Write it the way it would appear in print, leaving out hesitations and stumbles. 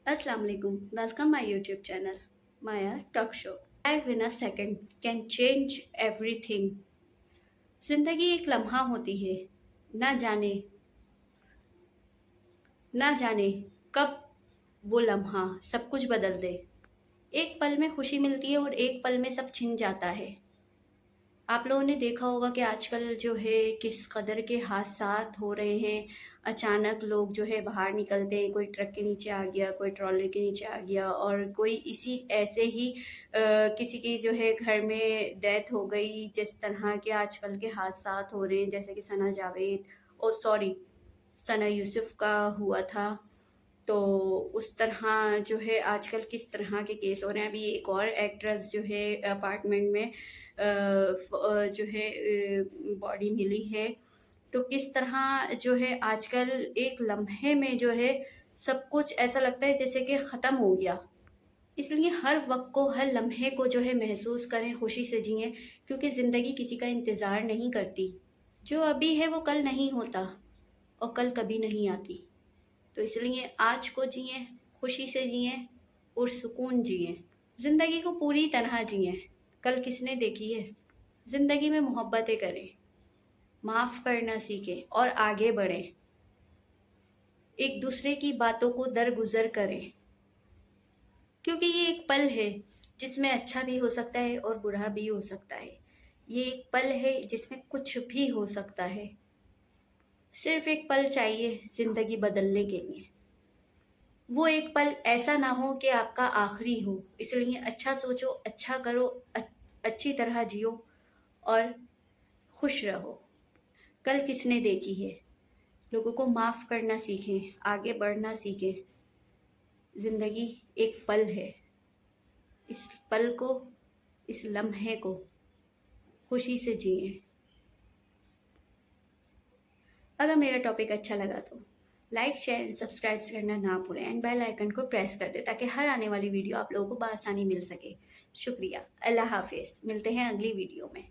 Assalamu alaikum. Welcome my YouTube channel, Maya Talk Show. Life in a second can change everything. जिंदगी एक लम्हा होती है, ना जाने ना जाने कब वो लम्हा सब कुछ बदल दे। एक पल में खुशी मिलती है और एक पल में सब छिन जाता है। आप लोगों ने देखा होगा कि आजकल जो है किस कदर के हादसात हो रहे हैं। अचानक लोग जो है बाहर निकलते हैं, कोई ट्रक के नीचे आ गया, कोई ट्रॉलर के नीचे आ गया, और कोई इसी ऐसे ही किसी की जो है घर में डेथ हो गई। जिस तरह के आजकल के हादसात हो रहे हैं, जैसे कि सना जावेद सना यूसुफ का हुआ था। तो उस तरह जो है आजकल किस तरह के केस हो रहे हैं। अभी एक और एक्ट्रेस जो है अपार्टमेंट में जो है बॉडी मिली है। तो किस तरह जो है आजकल एक लम्हे में जो है सब कुछ ऐसा लगता है जैसे कि ख़त्म हो गया। इसलिए हर वक्त को, हर लम्हे को जो है महसूस करें, खुशी से जिएं, क्योंकि ज़िंदगी किसी का इंतज़ार नहीं करती। जो अभी है वो कल नहीं होता और कल कभी नहीं आती। तो इसलिए आज को जिएं, खुशी से जिएं और सुकून जिएं। ज़िंदगी को पूरी तरह जिएं। कल किसने देखी है। ज़िंदगी में मोहब्बतें करें, माफ़ करना सीखें और आगे बढ़ें। एक दूसरे की बातों को दरगुजर करें, क्योंकि ये एक पल है जिसमें अच्छा भी हो सकता है और बुरा भी हो सकता है। ये एक पल है जिसमें कुछ भी हो सकता है। सिर्फ एक पल चाहिए ज़िंदगी बदलने के लिए। वो एक पल ऐसा ना हो कि आपका आखिरी हो। इसलिए अच्छा सोचो, अच्छा करो, अच्छी तरह जियो और खुश रहो। कल किसने देखी है। लोगों को माफ़ करना सीखें, आगे बढ़ना सीखें। ज़िंदगी एक पल है। इस पल को, इस लम्हे को खुशी से जिए। अगर मेरा टॉपिक अच्छा लगा तो लाइक, शेयर एंड सब्सक्राइब करना ना भूलें एंड बेल आइकन को प्रेस कर दें, ताकि हर आने वाली वीडियो आप लोगों को बआसानी मिल सके। शुक्रिया। अल्लाह हाफिज़। मिलते हैं अगली वीडियो में।